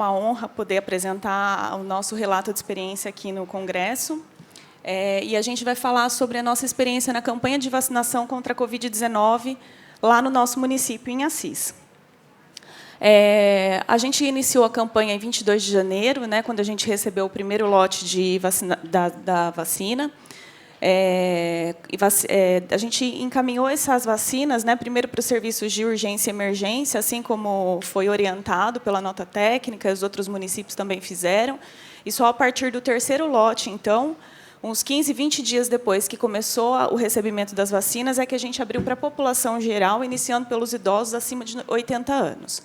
uma honra poder apresentar o nosso relato de experiência aqui no Congresso. E a gente vai falar sobre a nossa experiência na campanha de vacinação contra a Covid-19 lá no nosso município, em Assis. A gente iniciou a campanha em 22 de janeiro, né, quando a gente recebeu o primeiro lote de da vacina. A gente encaminhou essas vacinas, né, primeiro para os serviços de urgência e emergência, assim como foi orientado pela nota técnica, os outros municípios também fizeram. E só a partir do terceiro lote, então, uns 15, 20 dias depois que começou o recebimento das vacinas, é que a gente abriu para a população geral, iniciando pelos idosos acima de 80 anos.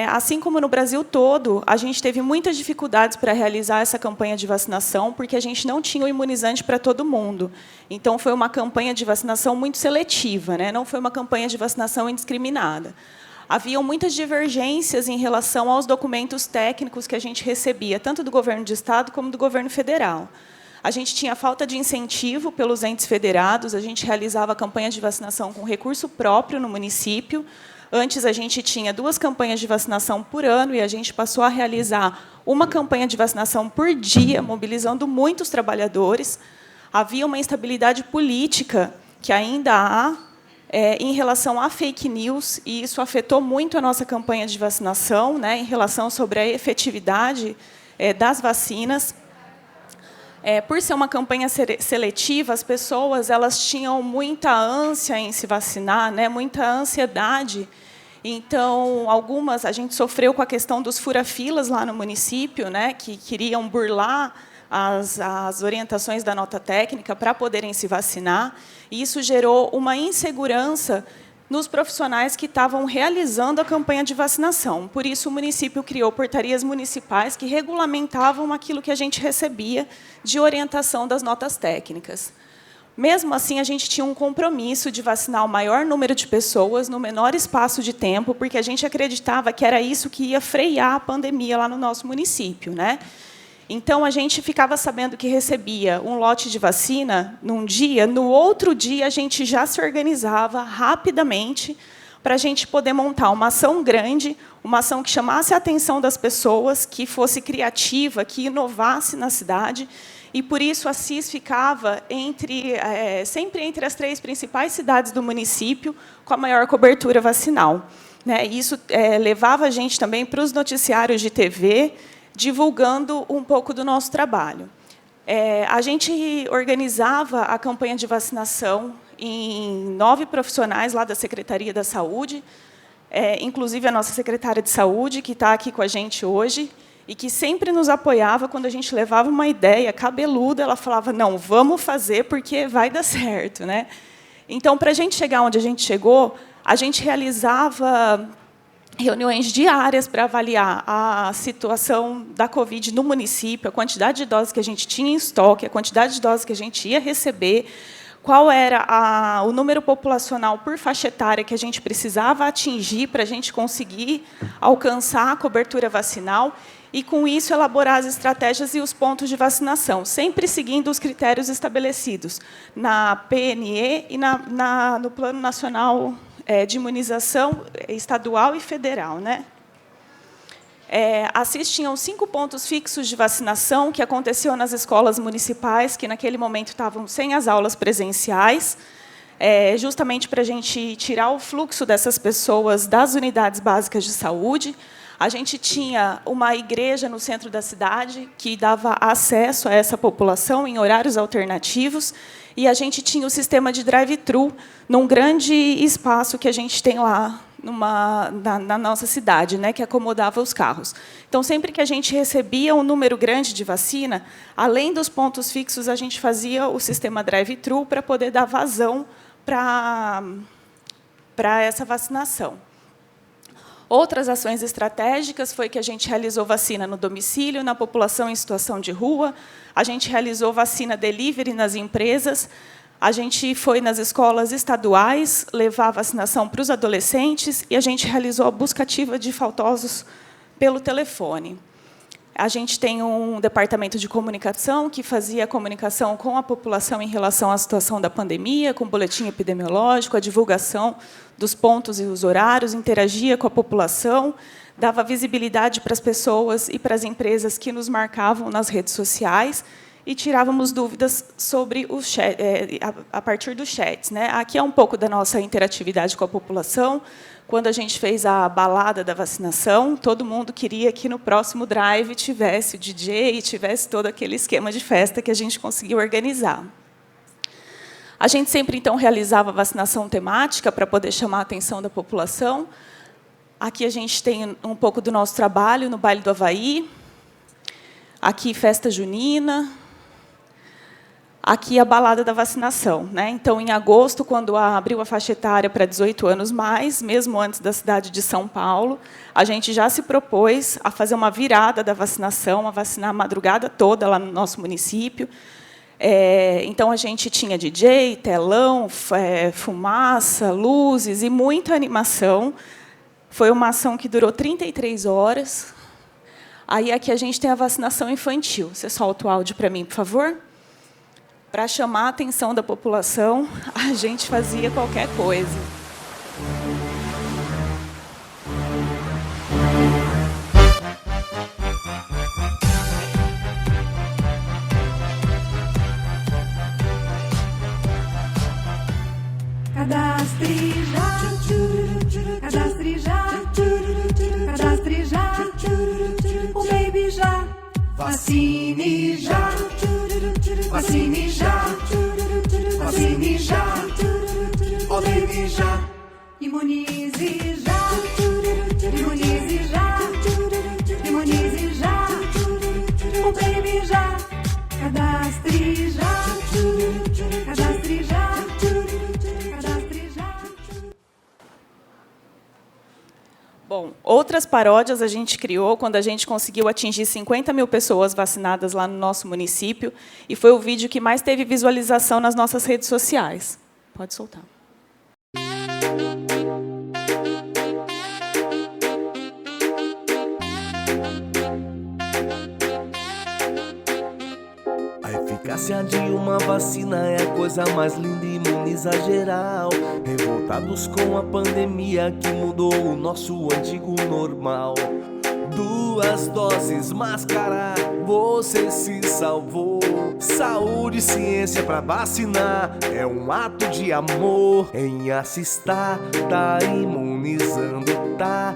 Assim como no Brasil todo, a gente teve muitas dificuldades para realizar essa campanha de vacinação, porque a gente não tinha o imunizante para todo mundo. Então, foi uma campanha de vacinação muito seletiva, né? Não foi uma campanha de vacinação indiscriminada. Haviam muitas divergências em relação aos documentos técnicos que a gente recebia, tanto do governo de Estado como do governo federal. A gente tinha falta de incentivo pelos entes federados, a gente realizava a campanha de vacinação com recurso próprio no município. Antes, a gente tinha 2 campanhas de vacinação por ano, e a gente passou a realizar uma campanha de vacinação por dia, mobilizando muitos trabalhadores. Havia uma instabilidade política, que ainda há, em relação a fake news, e isso afetou muito a nossa campanha de vacinação, né, em relação sobre a efetividade das vacinas. Por ser uma campanha seletiva, as pessoas tinham muita ânsia em se vacinar, né, muita ansiedade. Então, a gente sofreu com a questão dos fura-filas lá no município, né, que queriam burlar as orientações da nota técnica para poderem se vacinar. E isso gerou uma insegurança nos profissionais que estavam realizando a campanha de vacinação. Por isso, o município criou portarias municipais que regulamentavam aquilo que a gente recebia de orientação das notas técnicas. Mesmo assim, a gente tinha um compromisso de vacinar o maior número de pessoas no menor espaço de tempo, porque a gente acreditava que era isso que ia frear a pandemia lá no nosso município, né? Então, a gente ficava sabendo que recebia um lote de vacina num dia, no outro dia a gente já se organizava rapidamente para a gente poder montar uma ação grande, uma ação que chamasse a atenção das pessoas, que fosse criativa, que inovasse na cidade. E, por isso, Assis ficava sempre entre as 3 principais cidades do município com a maior cobertura vacinal, né? Isso levava a gente também para os noticiários de TV, divulgando um pouco do nosso trabalho. A gente organizava a campanha de vacinação em 9 profissionais lá da Secretaria da Saúde, inclusive a nossa secretária de Saúde, que está aqui com a gente hoje, e que sempre nos apoiava quando a gente levava uma ideia cabeluda, ela falava, não, vamos fazer, porque vai dar certo, né? Então, para a gente chegar onde a gente chegou, a gente realizava reuniões diárias para avaliar a situação da Covid no município, a quantidade de doses que a gente tinha em estoque, a quantidade de doses que a gente ia receber, qual era o número populacional por faixa etária que a gente precisava atingir para a gente conseguir alcançar a cobertura vacinal, e, com isso, elaborar as estratégias e os pontos de vacinação, sempre seguindo os critérios estabelecidos na PNE e no Plano Nacional de Imunização estadual e federal, né? Assis tinham 5 pontos fixos de vacinação que aconteciam nas escolas municipais, que, naquele momento, estavam sem as aulas presenciais, justamente para a gente tirar o fluxo dessas pessoas das unidades básicas de saúde. A gente tinha uma igreja no centro da cidade que dava acesso a essa população em horários alternativos, e a gente tinha o sistema de drive-thru num grande espaço que a gente tem lá na nossa cidade, né, que acomodava os carros. Então, sempre que a gente recebia um número grande de vacina, além dos pontos fixos, a gente fazia o sistema drive-thru para poder dar vazão para essa vacinação. Outras ações estratégicas foi que a gente realizou vacina no domicílio, na população em situação de rua, a gente realizou vacina delivery nas empresas, a gente foi nas escolas estaduais levar a vacinação para os adolescentes, e a gente realizou a busca ativa de faltosos pelo telefone. A gente tem um departamento de comunicação que fazia a comunicação com a população em relação à situação da pandemia, com o boletim epidemiológico, a divulgação dos pontos e os horários, interagia com a população, dava visibilidade para as pessoas e para as empresas que nos marcavam nas redes sociais e tirávamos dúvidas sobre o chat, a partir dos chats, né? Aqui é um pouco da nossa interatividade com a população. Quando a gente fez a balada da vacinação, todo mundo queria que no próximo drive tivesse o DJ e tivesse todo aquele esquema de festa que a gente conseguiu organizar. A gente sempre, então, realizava vacinação temática para poder chamar a atenção da população. Aqui a gente tem um pouco do nosso trabalho no Baile do Havaí. Aqui, festa junina. Aqui, a balada da vacinação, né? Então, em agosto, quando abriu a faixa etária para 18 anos mais, mesmo antes da cidade de São Paulo, a gente já se propôs a fazer uma virada da vacinação, a vacinar a madrugada toda lá no nosso município. Então, a gente tinha DJ, telão, fumaça, luzes e muita animação. Foi uma ação que durou 33 horas. Aí, aqui, a gente tem a vacinação infantil. Você solta o áudio para mim, por favor? Para chamar a atenção da população, a gente fazia qualquer coisa. Cadastre já, cadastre já, cadastre já, o baby já, vacine já, vacine já, vacine já, o baby já, imunize já, imunize já, imunize já, o baby já, cadastre já, cadastre já. Bom, outras paródias a gente criou quando a gente conseguiu atingir 50 mil pessoas vacinadas lá no nosso município, e foi o vídeo que mais teve visualização nas nossas redes sociais. Pode soltar. A eficácia de uma vacina é a coisa mais linda, imuniza geral. Revoltados com a pandemia que mudou o nosso antigo normal. 2 doses, máscara, você se salvou. Saúde e ciência pra vacinar é um ato de amor. Em Assistar, tá imunizando, tá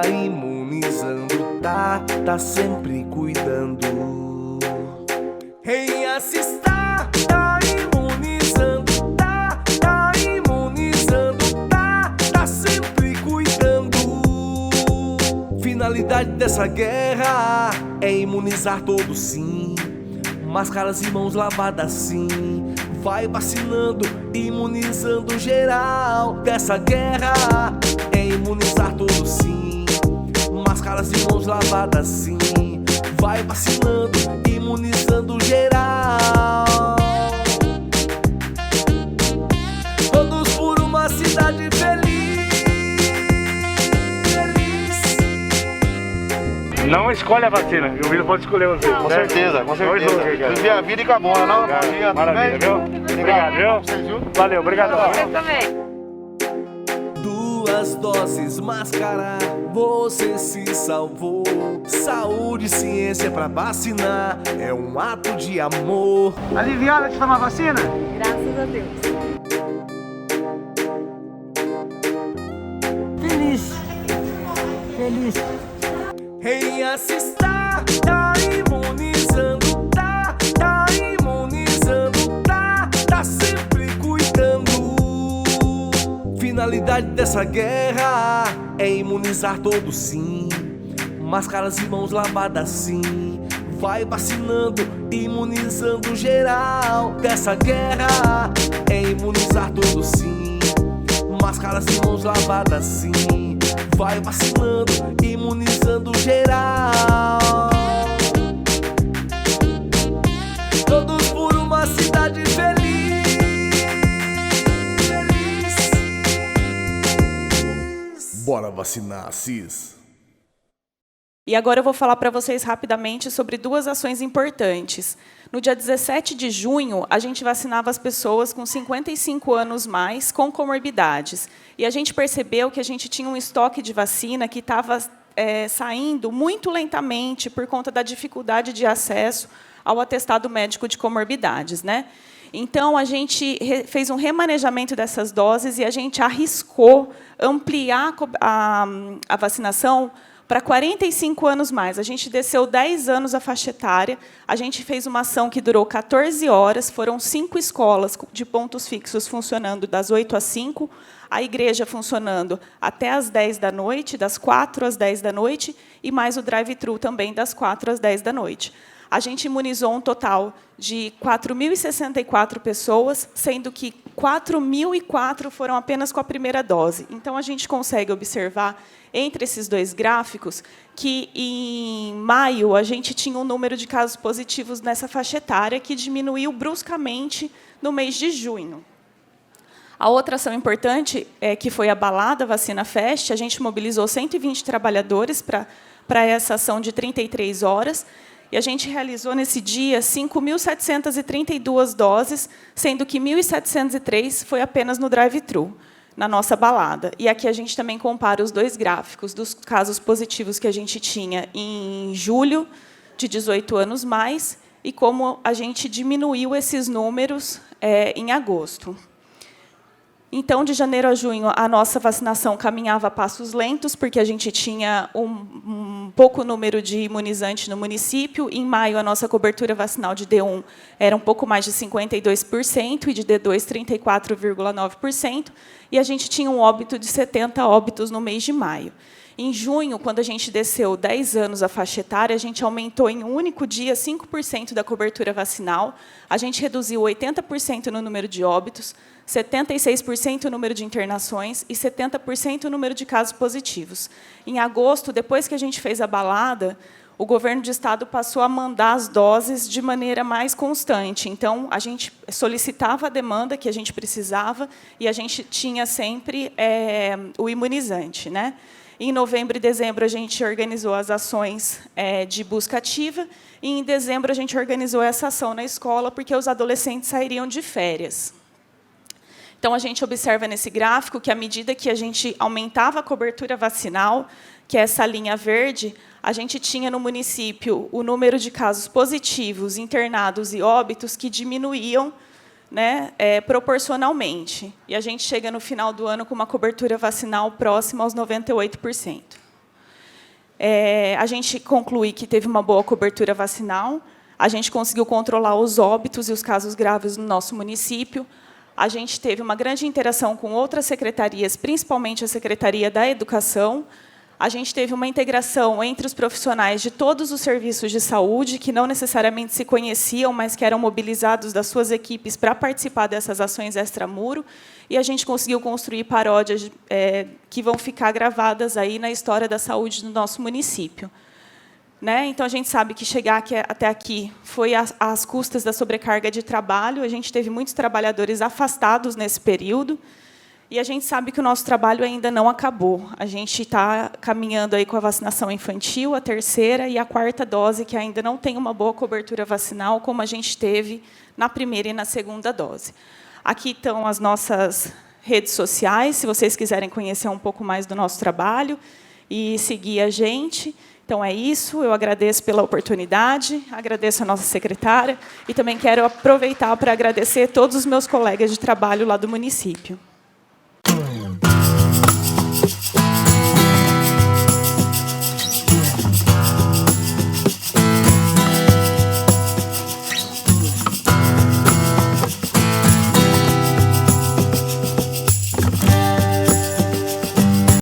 imunizando, tá sempre cuidando. Em Assistar, tá imunizando, tá imunizando, tá sempre cuidando. Finalidade dessa guerra é imunizar todos, sim. Máscaras e mãos lavadas, sim. Vai vacinando, imunizando geral. Dessa guerra é imunizar todos, sim. Máscaras e mãos lavadas, sim. Vai vacinando, imunizando geral. Todos por uma cidade feliz. Não escolhe a vacina, o Willian pode escolher você. Com certeza, com certeza. Viver a vida e acabou, não? Obrigado. Maravilha, viu? Obrigado, viu? Valeu, obrigado. Eu também. 2 doses, máscara, você se salvou. Saúde e ciência pra vacinar é um ato de amor. Aliviada de tomar vacina? Graças a Deus. Feliz. Em Assistar, tá imunizando, tá imunizando, tá sempre cuidando. Finalidade dessa guerra é imunizar todos, sim. Máscaras e mãos lavadas, sim. Vai vacinando, imunizando geral. Dessa guerra é imunizar todos, sim. Máscaras e mãos lavadas, sim. Vai vacinando, imunizando geral. Todos por uma cidade feliz. Bora vacinar, Assis. E agora eu vou falar para vocês rapidamente sobre 2 ações importantes. No dia 17 de junho, a gente vacinava as pessoas com 55 anos mais com comorbidades. E a gente percebeu que a gente tinha um estoque de vacina que estava saindo muito lentamente por conta da dificuldade de acesso ao atestado médico de comorbidades, né? Então, a gente fez um remanejamento dessas doses e a gente arriscou ampliar a vacinação para 45 anos mais. A gente desceu 10 anos a faixa etária, a gente fez uma ação que durou 14 horas, foram 5 escolas de pontos fixos funcionando das 8 às 5, a igreja funcionando até às 10 da noite, das 4 às 10 da noite, e mais o drive-thru também das 4 às 10 da noite. A gente imunizou um total de 4.064 pessoas, sendo que 4.004 foram apenas com a primeira dose. Então, a gente consegue observar, entre esses dois gráficos, que, em maio, a gente tinha um número de casos positivos nessa faixa etária, que diminuiu bruscamente no mês de junho. A outra ação importante, que foi a Balada Vacina Fest, a gente mobilizou 120 trabalhadores para essa ação de 33 horas, e a gente realizou, nesse dia, 5.732 doses, sendo que 1.703 foi apenas no drive-thru, na nossa balada. E aqui a gente também compara os dois gráficos dos casos positivos que a gente tinha em julho, de 18 anos mais, e como a gente diminuiu esses números em agosto. Então, de janeiro a junho, a nossa vacinação caminhava a passos lentos, porque a gente tinha um pouco número de imunizante no município. Em maio, a nossa cobertura vacinal de D1 era um pouco mais de 52% e de D2, 34,9%. E a gente tinha um óbito de 70 óbitos no mês de maio. Em junho, quando a gente desceu 10 anos a faixa etária, a gente aumentou em um único dia 5% da cobertura vacinal, a gente reduziu 80% no número de óbitos, 76% o número de internações e 70% o número de casos positivos. Em agosto, depois que a gente fez a balada, o governo do estado passou a mandar as doses de maneira mais constante. Então, a gente solicitava a demanda que a gente precisava e a gente tinha sempre o imunizante, né? Em novembro e dezembro, a gente organizou as ações de busca ativa, e, em dezembro, a gente organizou essa ação na escola, porque os adolescentes sairiam de férias. Então, a gente observa nesse gráfico que, à medida que a gente aumentava a cobertura vacinal, que é essa linha verde, a gente tinha no município o número de casos positivos, internados e óbitos que diminuíam, né, proporcionalmente. E a gente chega no final do ano com uma cobertura vacinal próxima aos 98%. A gente conclui que teve uma boa cobertura vacinal, a gente conseguiu controlar os óbitos e os casos graves no nosso município, a gente teve uma grande interação com outras secretarias, principalmente a Secretaria da Educação. A gente teve uma integração entre os profissionais de todos os serviços de saúde, que não necessariamente se conheciam, mas que eram mobilizados das suas equipes para participar dessas ações extramuro. E a gente conseguiu construir paródias que vão ficar gravadas aí na história da saúde do nosso município. Né? Então, a gente sabe que chegar até aqui foi às custas da sobrecarga de trabalho. A gente teve muitos trabalhadores afastados nesse período. E a gente sabe que o nosso trabalho ainda não acabou. A gente está caminhando aí com a vacinação infantil, a terceira e a quarta dose, que ainda não tem uma boa cobertura vacinal, como a gente teve na primeira e na segunda dose. Aqui estão as nossas redes sociais, se vocês quiserem conhecer um pouco mais do nosso trabalho e seguir a gente. Então, é isso. Eu agradeço pela oportunidade, agradeço a nossa secretária e também quero aproveitar para agradecer todos os meus colegas de trabalho lá do município.